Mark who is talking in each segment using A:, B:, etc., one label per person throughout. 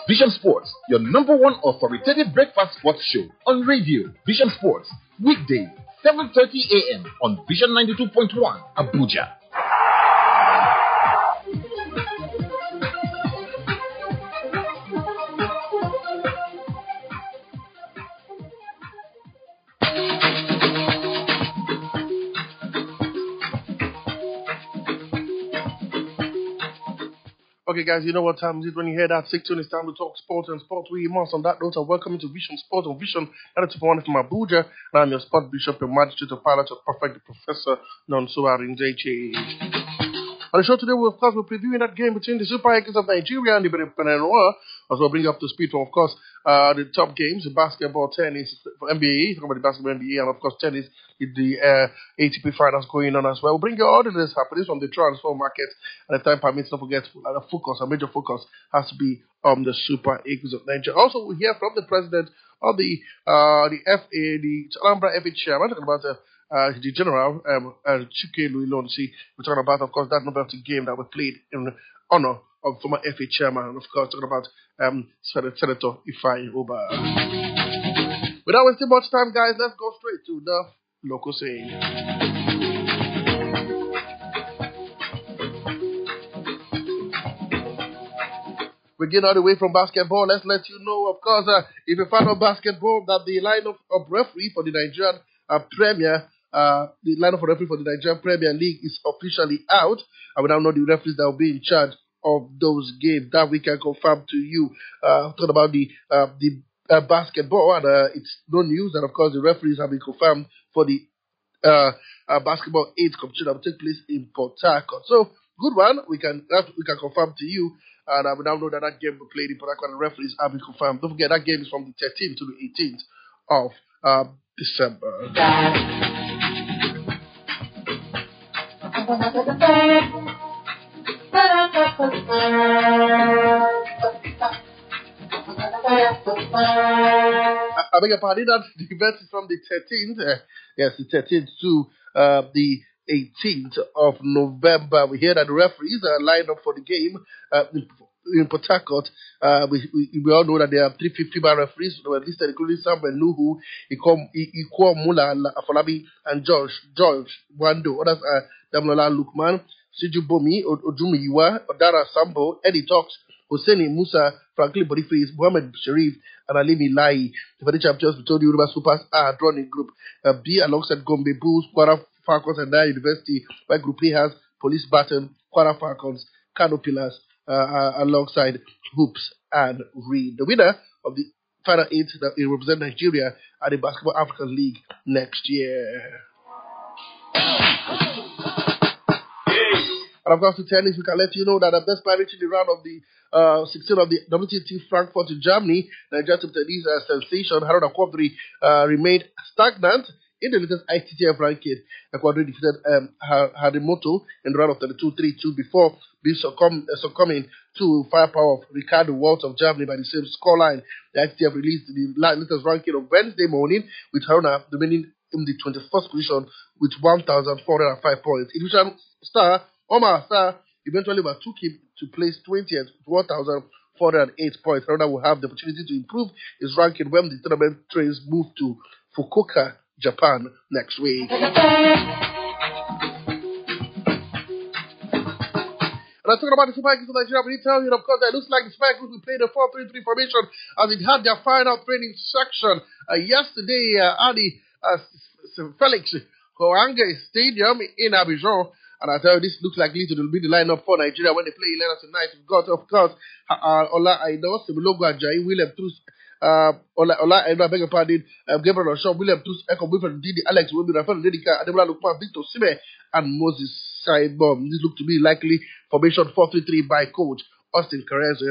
A: Vision Sports, your number one authoritative breakfast sports show on radio. Vision Sports, weekday, 7:30 a.m. on Vision 92.1, Abuja.
B: Okay, guys, you know what time it is when you hear that 6 tune. It's time to talk sports and sports. We must. On that note, welcome to Vision Sports on Vision 92.1 from Abuja. And I'm your sport bishop, your magistrate, of pilot, of perfect, the professor, Nonso Arinzeche. On the show today, we're previewing that game between the Super Eagles of Nigeria and the Benin Noir, as we'll bring up to speed from, of course, the top games, the basketball, tennis, for NBA, talking about the basketball NBA, and of course, tennis, the ATP finals going on as well. We'll bring you all the latest happenings from the transfer market, and if time permits, don't forget, a major focus has to be on the Super Eagles of Nigeria. Also, we'll hear from the president of the FA, the Alhambra FA chairman, talking about the general, Chike Luilonsi. We're talking about, of course, that novelty game that was played in honor of former FA chairman, and of course, talking about Senator Ifeanyi Ubah. Without wasting much time, guys, let's go straight to the local scene. We get all the way from basketball. Let's let you know, of course, if you're a fan of basketball, that the lineup of referee for the Nigerian the lineup for referee for the Nigerian Premier League is officially out. I will now know the referees that will be in charge of those games. That we can confirm to you. Talking about the basketball, and it's no news that, of course, the referees have been confirmed for the basketball 8 competition that will take place in Port Harcourt. So, good one. We can confirm to you. And I will now know that game will play in Port Harcourt, and the referees have been confirmed. Don't forget, that game is from the 13th to the 18th of December. I beg your pardon, that the event is from the 13th, yes, the 13th to the 18th of November. We hear that the referees are lined up for the game in Port Harcourt. We all know that there are 350-man referees who were listed, including Samuel Nuhu, Ikwo Mula Afolabi, and George Wando. Others are Damlola Lukman, Siju Bomi, Ojumiyiwa, Odara Sambo, Eddie Talks, Hosseini Musa, Franklin Boniface, Mohammed Sharif, and Alimi Lai. The Federal champions between the Yoruba Supers are drawn in Group B alongside Gombe Bulls, Kwara Falcons, and Naya University, while Group A has Police Baton, Kwara Falcons, Kano Pillars, alongside Hoops and Reed. The winner of the final 8 that will represent Nigeria at the Basketball African League next year. And of course, to tennis, we can let you know that despite reaching the round of the 16 of the WTT Frankfurt in Germany, Nigerian tennis sensation Haruna Quadri remained stagnant in the latest ITTF ranking. Quadri defeated Harimoto in the round of 32-3-2 before being succumbing to firepower of Ricardo Waltz of Germany by the same scoreline. The ITTF released the latest ranking on Wednesday morning, with Haruna remaining in the 21st position with 1,405 points. Egyptian star Omar Sarr eventually overtook him to place 20th with 1,408 points. Haruna will have the opportunity to improve his ranking when the tournament trains move to Fukuoka, Japan next week. And I'm talking about the Super Eagles of Nigeria. We tell you, of course, that it looks like the Super Eagles will play the 4-3-3 formation as it had their final training section yesterday at the Felix Hoange Stadium in Abidjan. And I tell you, this looks likely to be the lineup for Nigeria when they play later tonight. We've got, of course, Ola Aina, Similogo Ajayi, William Trus, Ola Aina, I beg your pardon, Gabriel Osho, William Trus, Eko Wilfred Didi, Alex Wimby, Rafael Dedika, Ademola Lukman, Victor Sime, and Moses Saibom. This looks to be likely formation 4-3-3 by coach Austin Carrez.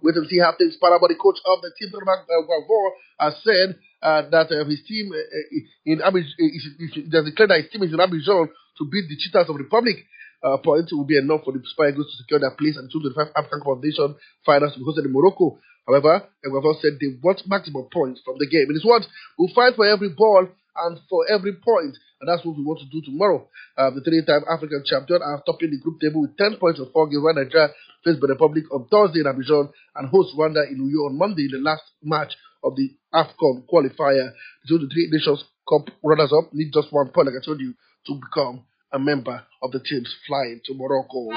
B: Wait and see how things pan out. But the coach of the team, Guavor, has said that his team in Abidjan, there's declared that his team is in Abidjan to beat the Cheetahs of the Republic. Points will be enough for the Super Eagles to secure their place at the 2025 African Cup of Nations finals to be hosted in Morocco. However, Guavor said they want maximum points from the game. In his words, we'll fight for every ball and for every point. And that's what we want to do tomorrow. The 3-time African champion are topping the group table with 10 points of 4 games, while Nigeria face the Republic on Thursday in Abidjan and host Rwanda in Uyo on Monday in the last match of the AFCON qualifier. The 23 Nations Cup runners-up need just 1 point, like I told you, to become a member of the teams flying to Morocco.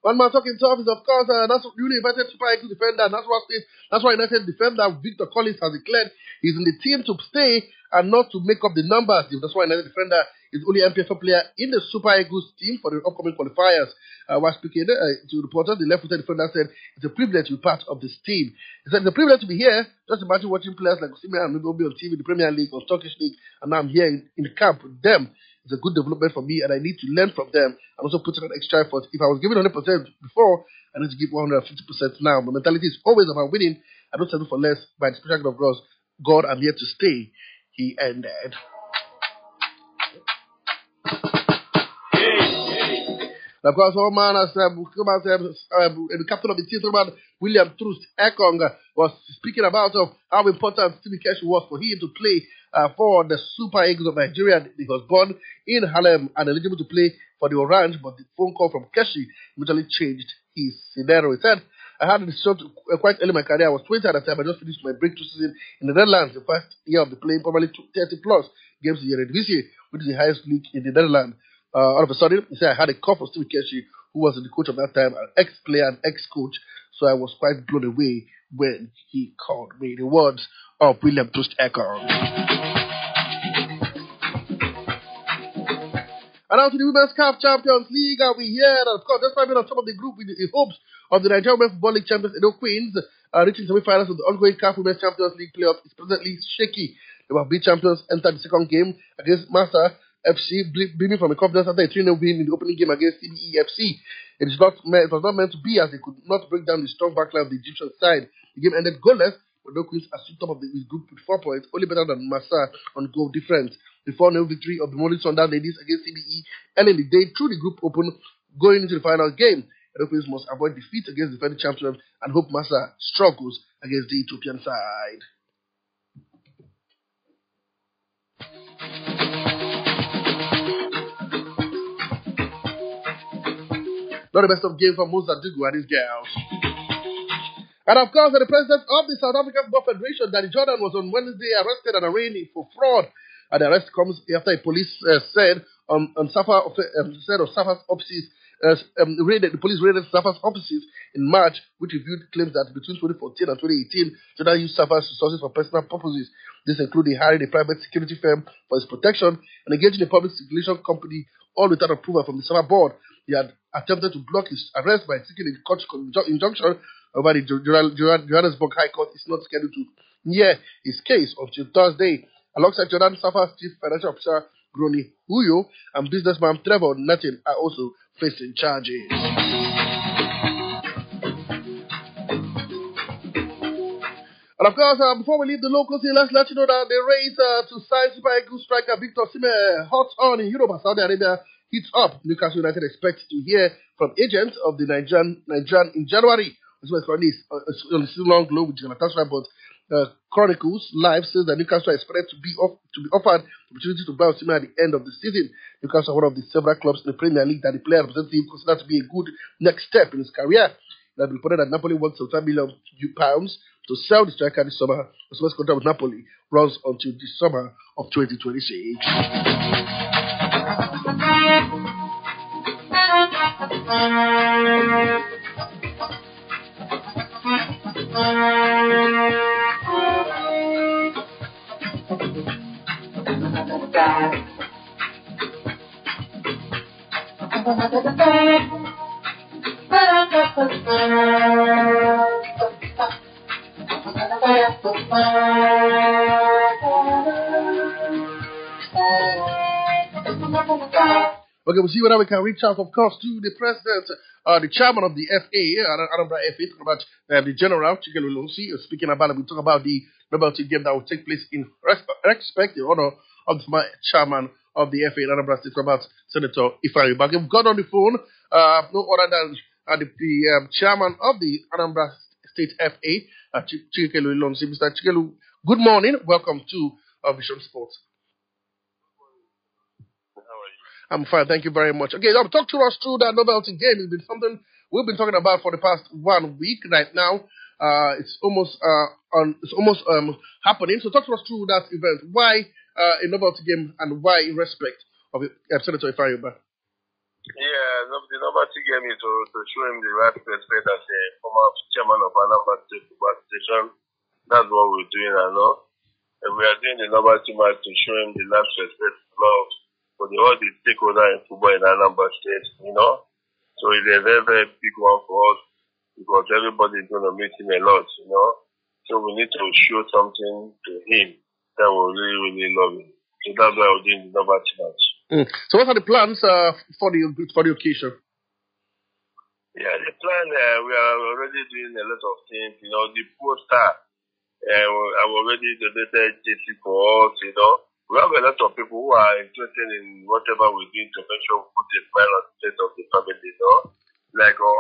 B: One man talking tough is, of course, that's newly invited Super Eagles defender, that's why United defender Victor Collins has declared he's in the team to stay and not to make up the numbers. That's why United defender is the only MPFL player in the Super Eagles team for the upcoming qualifiers. While speaking to reporters, the left-footed defender said it's a privilege to be part of this team. He said it's a privilege to be here. Just imagine watching players like Osimhen and Nugobi on TV, the Premier League or Turkish League, and now I'm here in the camp with them. It's a good development for me, and I need to learn from them and also put in an extra effort. If I was giving 100% before, I need to give 150% now. My mentality is always about winning. I don't settle for less. By the special of God, I'm here to stay. He ended. Of course, one man has the captain of the team, William Troost Ekong, was speaking about how important Stephen Keshi was for him to play for the Super Eagles of Nigeria. He was born in Harlem and eligible to play for the Orange, but the phone call from Keshi immediately changed his scenario. He said, I had a decision quite early in my career. I was 20 at the time. I just finished my breakthrough season in the Netherlands, the first year of the playing, probably 30 plus games in the Eredivisie, which is the highest league in the Netherlands. All of a sudden, he said I had a call from Steve Keshi, who was the coach of that time, an ex-player and ex-coach. So I was quite blown away when he called me. The words of William Troost Ekong. And now to the Women's CAF Champions League, and we hear that, of course, despite being on top of the group with the hopes of the Nigerian Women's Football League champions, Edo Queens, reaching semi-finals of the ongoing CAF Women's Champions League playoff is presently shaky. The Wahbi champions entered the second game against Massa FC, beaming from a confidence after a 3-0 win in the opening game against CBE FC. It was not meant to be, as they could not break down the strong backline of the Egyptian side. The game ended goalless, but Edo Queens are still top of the group with 4 points, only better than Massa on goal difference. The 4-0 victory of the Morning Sundown ladies against CBE early in the day threw the group open going into the final game. Edo Queens must avoid defeat against the defending champion and hope Massa struggles against the Ethiopian side. Not the best of games for Musa Dugu and his girls. And of course, the president of the South African Football Federation, Danny Jordan, was on Wednesday arrested and arraigned for fraud. And the arrest comes after a police said of Safa's offices, the police raided Safa's offices in March, which reviewed claims that between 2014 and 2018, Jordan used Safa's resources for personal purposes. This included hiring a private security firm for his protection and engaging a public circulation company, all without approval from the Safa board. He had attempted to block his arrest by seeking a court injunction. However, the Johannesburg High Court is not scheduled to hear his case until Thursday. Alongside Jordan, Safa's chief financial officer, Groni Huyo, and businessman Trevor Nathan are also facing charges. And of course, before we leave the locals here, let's let you know that the race to sign Super Eagles striker Victor Osimhen hot on in Europe and Saudi Arabia heats up. Newcastle United expects to hear from agents of the Nigerian in January. This was currently on the season-long loan with Jonathan, but Chronicles Live says that Newcastle is expected to be offered the opportunity to buy Osimhen at the end of the season. Newcastle are one of the several clubs in the Premier League that the player representative considers to be a good next step in his career. It has been reported that Napoli wants £75 million to sell the striker this summer. Osimhen's contract with Napoli runs until the summer of 2026. Okay, we'll see whether we can reach out, of course, to the president, the chairman of the FA, Anambra FA, talking about the general, Chikelu Lonsi, speaking about it. We talk about the Rebel game that will take place in respect, the honor of the former chairman of the FA in Anambra State, about Senator Ifeanyi Ubah. We've got on the phone no other than the chairman of the Anambra State FA, Chikelu Lonsi. Mr. Chikelu, good morning. Welcome to Vision Sports. I'm fine. Thank you very much. Okay, now talk to us through that novelty game. It's been something we've been talking about for the past 1 week right now. It's almost happening. So talk to us through that event. Why a novelty game and why in respect of Senator Ifeanyi?
C: Yeah, the novelty game is to show him the right respect as a former chairman of Anambra State Football Association. That's what we're doing, I know. And we are doing the novelty match to show him the last respect, love for all the stakeholders in football in Anambra State, So it's a very, very big one for us because everybody is going to meet him a lot, So we need to show something to him that will really, really love him. So that's why we're doing the novelty match.
B: So what are the plans for the occasion?
C: Yeah, the plan, we are already doing a lot of things. The poster, I've already donated JC for us, We have a lot of people who are interested in whatever we're doing to make sure we put a smile on the face of the family, Like the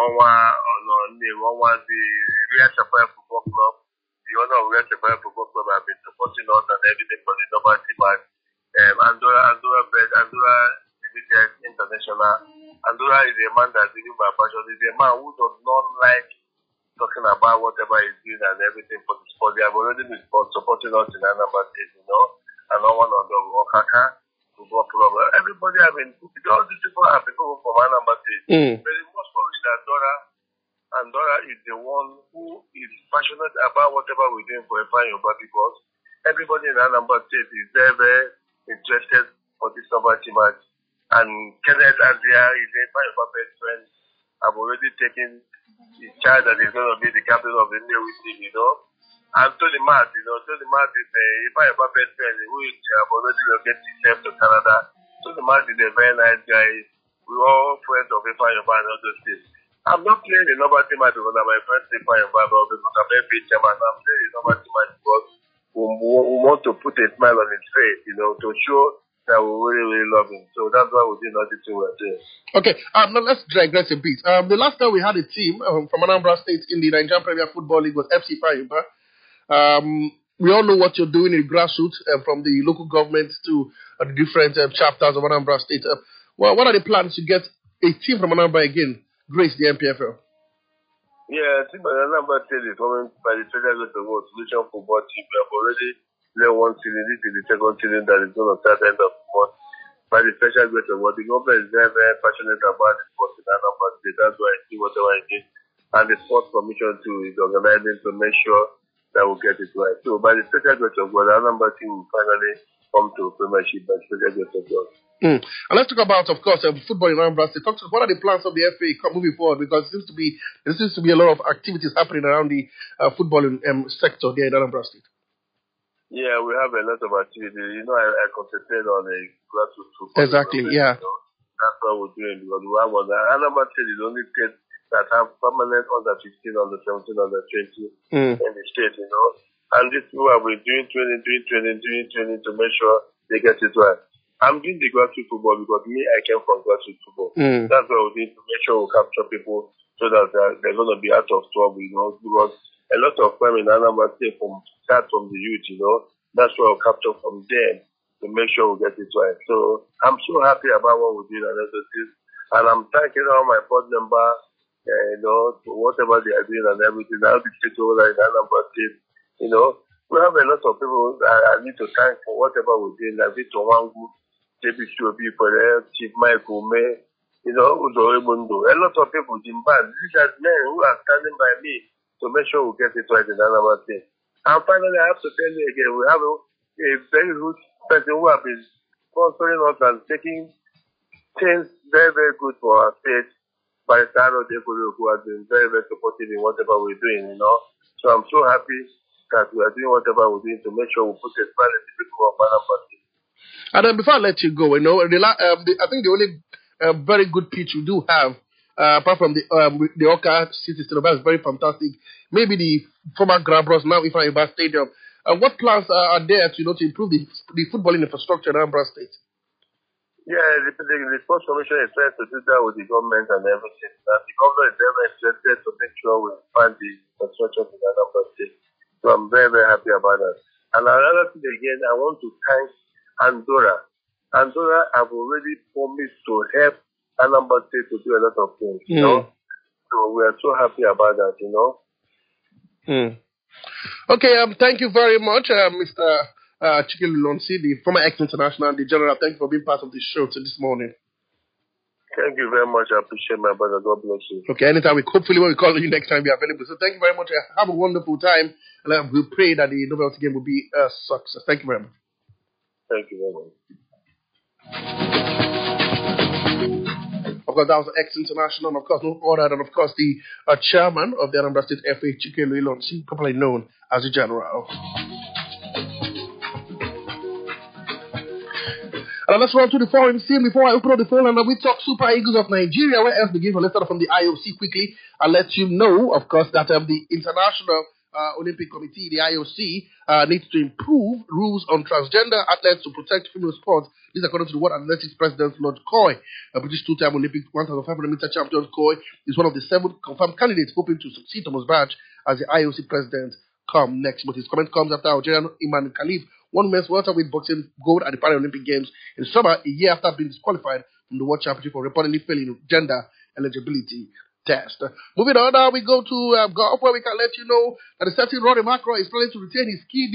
C: Real Sapphire Football Club, the owner of Real Sapphire Football Club have been supporting us and everything for the novelty match. Andorra Limited International. Andorra is a man that's living by passion. He's a man who does not like talking about whatever he's doing and everything for the sport. They have already been supporting us in Anambra State, and one of the Okaka Football Club. Everybody, all these people are people from Anambra State. But the most for is Andorra is the one who is passionate about whatever we're doing for Ifeanyi because everybody in Anambra State is very, very interested for this novelty match. And Kenneth Azia is a best friend. I've already taken his child that is going to be the captain of the Navy team, And Tony Matt, Tony Matt is a best friend who is already located himself to Canada. Tony Matt is a very nice guy. We're all friends of Ifeanyi and all those things. I'm not playing the novelty match because I'm my friend Ifeanyi because I'm a big chairman. I'm playing the novelty match because we want to put a smile on his face, to show that we really, really love him. So that's why we did not do what we're doing.
B: Okay, now let's digress a bit. The last time we had a team from Anambra State in the Nigerian Premier Football League was FC Ifeanyi. We all know what you're doing in the grassroots, from the local government to the different chapters of Anambra State. What are the plans to get a team from Anambra again grace the NPFL?
C: Yeah, I think Anambra State is coming by the Federal Award Solution Football Team. We have already played one season. This is the second season that is going to start at the end of the month. By the Special Great Award, the government is very, very passionate about the sports in Anambra State. That's why I see whatever I did. And the Sports Commission too is organizing to make sure that we'll get it right. So by the Special Great Award, Anambra team will finally come to Premiership by the Special Great Award.
B: And let's talk about, of course, football in Anambra State. Talk to us, what are the plans of the FA moving forward? Because there seems to be a lot of activities happening around the footballing sector there in Anambra State.
C: Yeah, we have a lot of activities. I concentrate on the grassroots football.
B: Exactly, yeah.
C: That's what we're doing because we have Anambra State is the only state that have permanent under 15, under 17, under 20 in the state, And these people have been doing training to make sure they get it right. I'm doing the grassroots football because I came from grassroots football. That's why we need to make sure we capture people so that they're going to be out of trouble, because a lot of time in Anambra State start from the youth, That's why we'll capture from them to make sure we get it right. So I'm so happy about what we did and I'm thanking all my board members, for whatever they are doing and everything. I'll be stakeholder in Anambra State, We have a lot of people I need to thank for whatever we did, like Victor Wangu, JBCOB for the Chief Michael May, Uzo Ebundo. A lot of people, Jim Baz. These are men who are standing by me to make sure we get it right in Anambra State. And finally, I have to tell you again, we have a very good person who have been sponsoring us and taking things very, very good for our state, by the side of the who has been very, very supportive in whatever we're doing, So I'm so happy that we are doing whatever we're doing to make sure we put a smile in the people of Anambra State.
B: And then before I let you go, I think the only very good pitch we do have, apart from the Oka City Cinema, is very fantastic. Maybe the former Grabros, now Ifeanyi Stadium. What plans are there to improve the footballing infrastructure in Anambra State?
C: Yeah, the Sports Commission is trying to do that with the government and everything. And the government is very interested to make sure we find the construction in Anambra State. So I'm very, very happy about that. And another thing again, I want to thank Andorra Andorra have already promised to help Anambra State to do a lot of things, you know. So we are so happy about that, you know.
B: Okay, thank you very much, Mr. Chikelu Lonsi, the former ex-international, the general. Thank you for being part of the show this morning.
C: Thank you very much. I appreciate my brother. God bless you.
B: Okay, anytime. Hopefully when we call you next time, be available. So thank you very much. Have a wonderful time. And we pray that the novelty game will be a success. Thank you very much.
C: Thank you very much.
B: Of course, that was ex-international, and of course, no other than, of course, the chairman of the Anambra State FA, Chikelu Lonsi, popularly known as the General. And let's run to the forum scene before I open up the phone and we talk Super Eagles of Nigeria. Where else begin? Let's start from the IOC quickly. I'll let you know, of course, that the International Olympic Committee, the IOC, needs to improve rules on transgender athletes to protect female sports. This is according to the World Athletics President Lord Coy. A British two-time Olympic 1,500 meter champion Coy is one of the 7 confirmed candidates hoping to succeed Thomas Bach as the IOC president come next. But his comment comes after Algerian Iman Khalif won men's welterweight boxing gold at the Paralympic Games in summer, a year after being disqualified from the World Championship for reportedly failing gender eligibility test. Moving on, now we go to golf, where we can let you know that the certain Rory McIlroy is planning to retain his key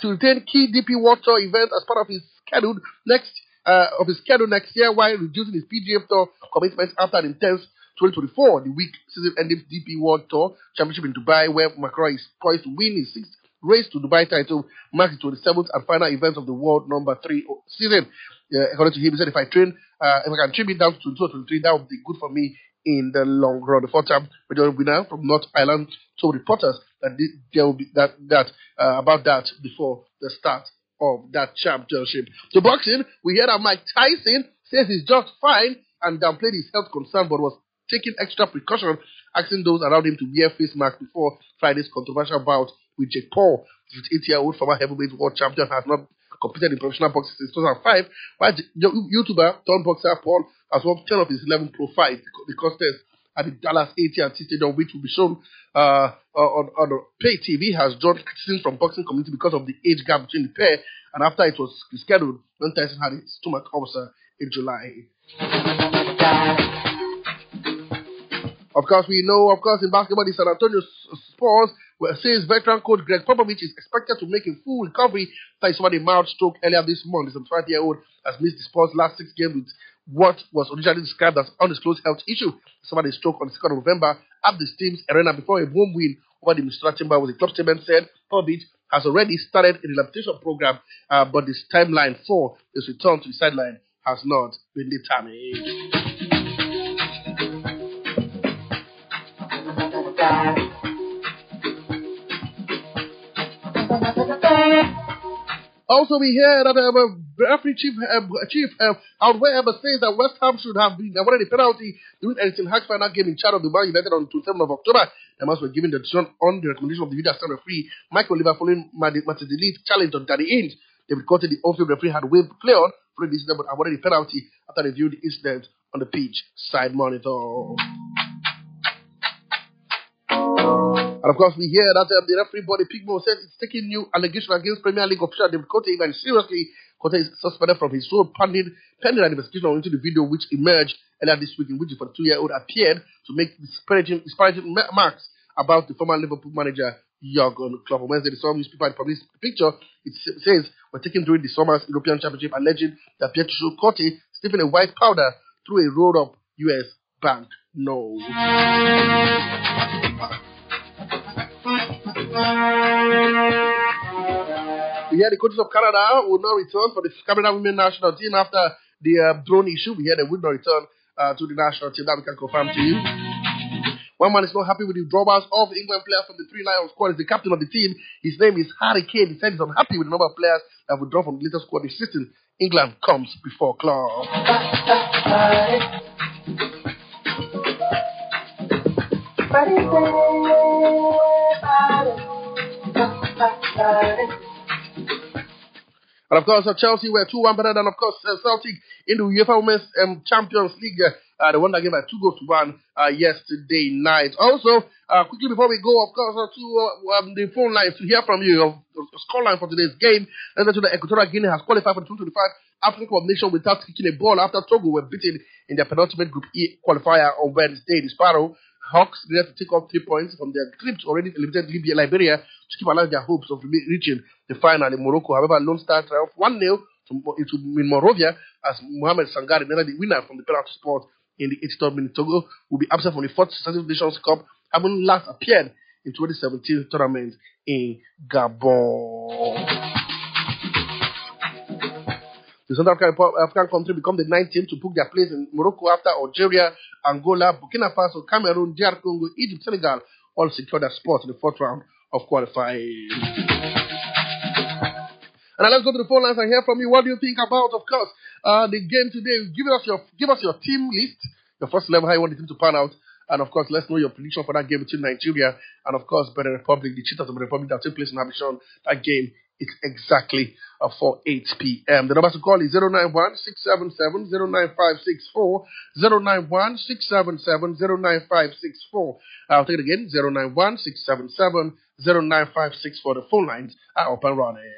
B: DP World Tour event as part of his schedule next year, while reducing his PGA Tour commitments after an intense 2024, the week season-ending DP World Tour Championship in Dubai, where McIlroy is poised to win his 6th race to Dubai title, marks the 27th and final event of the World number 3 season. According to him, he said, if I can trim it down to 22 or 23, that would be good for me in the long run. The 4-time major winner from North Ireland told reporters that there will be about that before the start of that championship. So boxing, we heard that Mike Tyson says he's just fine and downplayed his health concern, but was taking extra precaution, asking those around him to wear face masks before Friday's controversial bout with Jake Paul. The 58-year-old former heavyweight world champion has not competed in professional boxing since 2005, while YouTuber turned boxer Paul has won 10 of his 11 pro fights. The contest at the Dallas AT&T Stadium, which will be shown on pay TV, has drawn criticism from boxing community because of the age gap between the pair, and after it was rescheduled when Tyson had a stomach ulcer in July. Of course, we know, in basketball, the San Antonio Spurs, where says veteran coach Greg Popovich is expected to make a full recovery after he suffered a mild stroke earlier this month. The 75-year-old has missed the Spurs' last 6 games with what was originally described as undisclosed health issue. He suffered a stroke on the 2nd of November at the team's arena before a home win over the Minnesota Timberwolves. The club statement said Popovich has already started a rehabilitation program, but this timeline for his return to the sideline has not been determined. Also, we hear that referee chief Weber says that West Ham should have been awarded a penalty during Ericsson Hack's final game in charge of the Man United on 27th of October. The match was given the decision on the recommendation of the video assistant referee Michael Oliver following Martin Delete challenge on Danny Ainge. David Cote, the on-field referee, had waved the play on for the incident, but awarded a penalty after they viewed the incident on the pitch side monitor. And of course, we hear that the referee body Pigmo says it's taking new allegation against Premier League official David Cote even seriously. Cote is suspended from his role pending an investigation into the video which emerged earlier this week, in which the 42-year-old appeared to make disparaging remarks about the former Liverpool manager Jurgen Klopp. On Wednesday, the Sun newspaper published a picture. It says, "We're taken during the summer's European Championship, alleging that appeared to show Cote sniffing a white powder through a rolled-up US bank note." We hear the coaches of Canada will not return for the Canada women national team after the drone issue. We hear they will not return to the national team. That we can confirm to you. One man is not happy with the drawbacks of England players from the Three Lions squad. Is the captain of the team. His name is Harry Kane. He said he's unhappy with the number of players that withdraw from the latest squad this season. England comes before club. And of course, Chelsea were 2-1 better than, of course, Celtic in the UEFA Women's Champions League They won that game by 2-1 yesterday night. Also, quickly before we go, of course, to the phone lines to hear from you, the scoreline for today's game. Let's go to the Equatorial Guinea has qualified for the 2025 African Cup of Nations without kicking a ball after Togo were beaten in their penultimate Group E qualifier on Wednesday. The Sparrow Hawks needed to take off 3 points from their trip to already eliminated Liberia to keep alive their hopes of reaching the final in Morocco. However, Lone Star triumphed 1-0 in Monrovia as Mohamed Sangare, the winner from the penalty spot in the 83rd minute. Togo will be absent from the 4th Successive Nations Cup, having last appeared in 2017 tournament in Gabon. The Central African country become the 9th team to book their place in Morocco after Algeria, Angola, Burkina Faso, Cameroon, DR Congo, Egypt, Senegal all secured their spot in the 4th round of qualifying. And now let's go to the phone lines and hear from you. What do you think about, of course, the game today? Give us your team list, your first 11, how you want the team to pan out. And of course, let's know your prediction for that game between Nigeria and, of course, Benin Republic, the Cheetahs of the Republic that took place in Abidjan. That game is exactly for 8 p.m. The number to call is 091-677-09564, 091-677-09564. I'll take it again, 091-677-09564. The phone lines are up and running.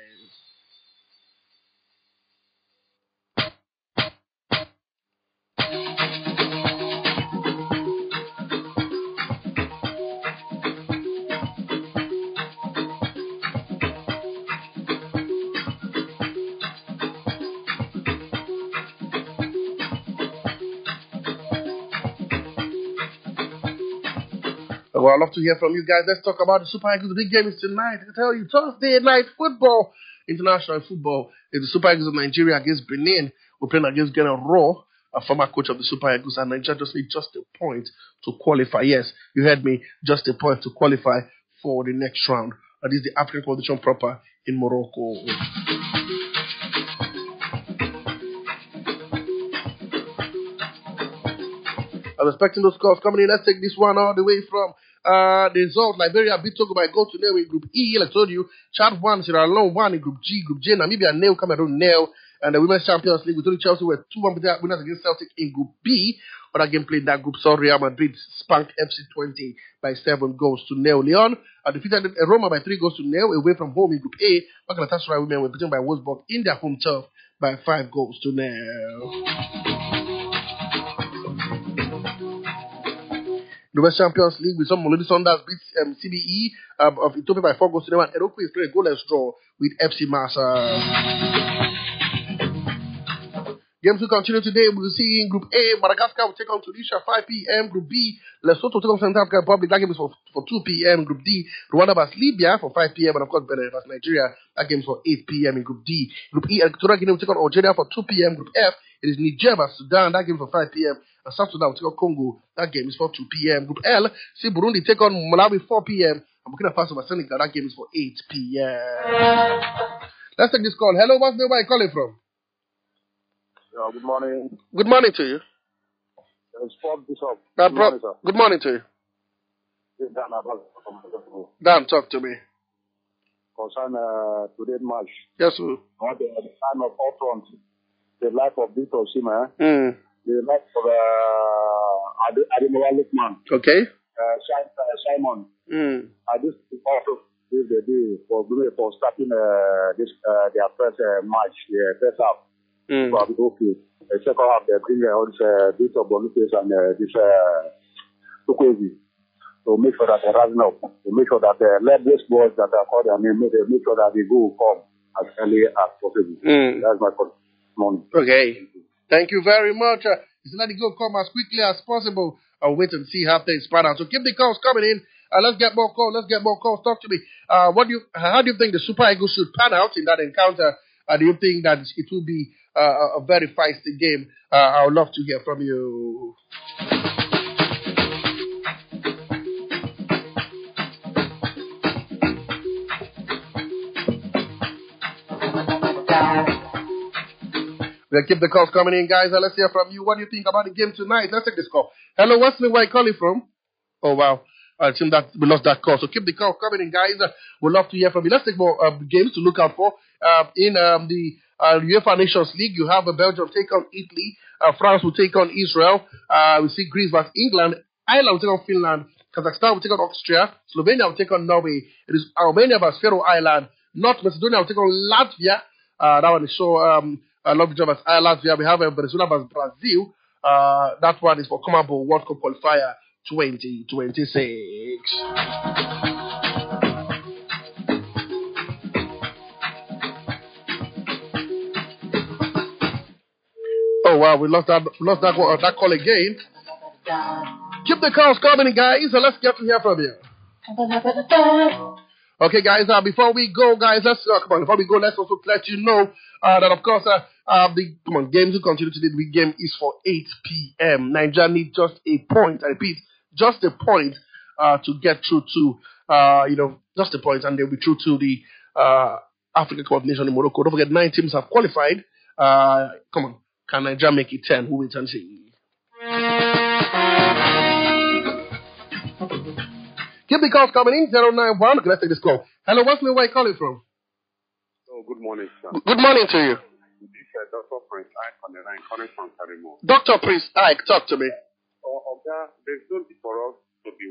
B: Well, I'd love to hear from you guys. Let's talk about the Super Eagles. The big game is tonight. I can tell you, Thursday night football, international football, is the Super Eagles of Nigeria against Benin. We're playing against Gena Raw, a former coach of the Super Eagles, and Nigeria just need just a point to qualify. Yes, you heard me, just a point to qualify for the next round. That is the African competition proper in Morocco. I was expecting those scores coming in. Let's take this one all the way from the result. Liberia beat Togo by goal to nil in Group E. Like I told you, Chad 1, Sierra Leone 1 in Group G. Group J, Namibia nil, Cameroon nil. And the Women's Champions League, we told Chelsea were 2-1 winners against Celtic in Group B. Other game played in that group saw Real Madrid spanked FC 20 by 7 goals to nil. Lyon defeated Roma by 3 goals to nil away from home in Group A. Galatasaray women were beaten by Wolfsburg in their home turf by 5 goals to nil. The West Champions League, with some Molody Sundowns beat CBE of Ethiopia by 4 goals to nil, and Erokwe is playing a goalless draw with FC Massa. Games will continue today. We will see in Group A, Madagascar will take on Tunisia 5 p.m. Group B, Lesotho will take on Central African Republic. That game is for 2 p.m. Group D, Rwanda vs Libya for 5 p.m. and of course Benin vs Nigeria. That game is for 8 p.m. in Group D. Group E, Equatorial Guinea will take on Algeria for 2 p.m. Group F, it is Niger vs Sudan. That game is for 5 p.m. And South Sudan will take on Congo. That game is for 2 p.m. Group L, see Burundi take on Malawi 4 p.m. and Burkina Faso vs Senegal. That game is for 8 p.m. Let's take this call. Hello, what's the name? Where are you calling from?
C: Good morning.
B: Good morning to you.
C: Sport Bishop.
B: Good morning, sir. Good morning to you. Dan, talk to me.
C: Concern today's match.
B: Yes, sir.
C: On the time of up front, the life of Victor Osimhen, the life of Ademola Lookman.
B: Okay.
C: Simon. I just also give the deal for starting their first match, the first half. Okay. The second half, they bring all this bit of Boniface and this Tukwezi to make sure that they rise up, to make sure that they let these boys that are called and make sure that they go come as early as possible. That's my morning.
B: Okay. Thank you very much. Just let it go come as quickly as possible. I'll wait and see how things pan out. So keep the calls coming in. Let's get more calls. Talk to me. How do you think the Super Eagles should pan out in that encounter? Do you think that it will be a very feisty game? I would love to hear from you. We'll keep the calls coming in, guys. Let's hear from you. What do you think about the game tonight? Let's take this call. Hello, what's the name? Where are you calling from? Oh, wow. I think that we lost that call. So keep the call coming in, guys. We'd love to hear from you. Let's take more games to look out for. In the UEFA Nations League, you have Belgium take on Italy. France will take on Israel. We see Greece versus England. Ireland will take on Finland. Kazakhstan will take on Austria. Slovenia will take on Norway. It is Albania versus Faroe Island. North Macedonia will take on Latvia. That one is so Latvia versus Latvia. We have Venezuela versus Brazil. That one is for CONMEBOL World Cup Qualifier 2026. Oh wow, we lost that call again. Keep the calls coming, guys. So let's get to hear from you. Okay, guys. Before we go, guys, before we go, let's also let you know that of course the games will continue today. The game is for 8 p.m. Nigeria need just a point. I repeat, just a point to get through to just a point, and they'll be through to the Africa Cup of Nations in Morocco. Don't forget, 9 teams have qualified. Come on. Can Nigeria make it 10? We'll wait and see. Keep the calls coming in, 091. Okay, let's take this call. Hello, what's me? Where are you calling from?
D: Oh, good morning, sir.
B: Good morning to you.
D: This is Dr. Prince Ike on the line, calling from Karimo.
B: Dr. Prince Ike, talk to me.
D: There's no need for us to be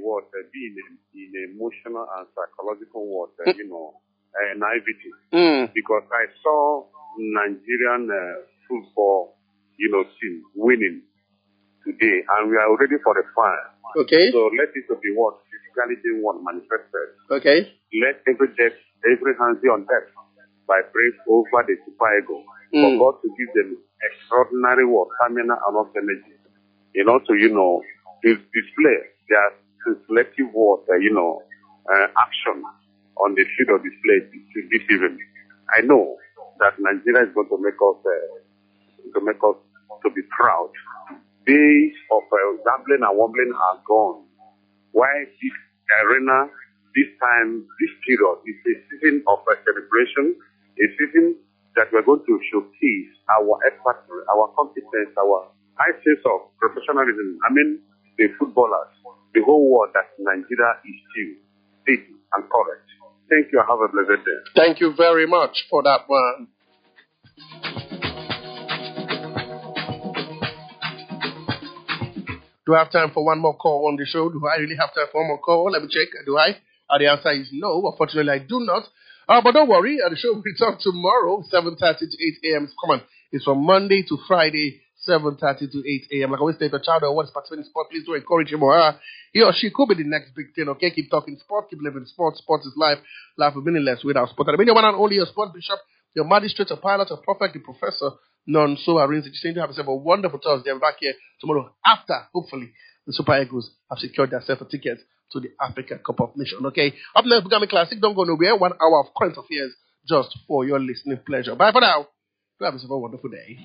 D: be in emotional and psychological naivety. Because I saw Nigerian football team winning today, and we are ready for the final.
B: Okay.
D: So let it be what physically being one manifested.
B: Okay.
D: Let every hand be on deck by praying over the Super Eagles for God to give them extraordinary stamina and also energy. To display their selective action on the field of display this evening. I know that Nigeria is going to make us to be proud. Days of gambling and wobbling are gone. Why this arena, this time, this period is a season of celebration, a season that we're going to showcase our expertise, our competence, our high sense of professionalism. I mean, the footballers, the whole world that Nigeria is still steady and correct. Thank you. Have a blessed day.
B: Thank you very much for that one. Do I have time for one more call on the show? Do I really have time for one more call? Let me check. Do I? The answer is no. Unfortunately, I do not. But don't worry. The show will return tomorrow, 7:30 to 8 a.m. Come on. It's from Monday to Friday, 7:30 to 8 a.m. Like I always say, if a child or what is participating in sport, please do encourage him or her. He or she could be the next big thing, okay? Keep talking sport, keep living sport. Sport is life. Life is meaningless without sport. And I mean, your one and only your sport bishop, your magistrate, a pilot, a prophet, a professor, none so arranged. You seem to have yourself a wonderful Thursday. I'm back here tomorrow after, hopefully, the Super Eagles have secured themselves a ticket to the Africa Cup of Nations, okay? Up next, Bugami Classic. Don't go nowhere. 1 hour of current affairs just for your listening pleasure. Bye for now. You have yourself a wonderful day.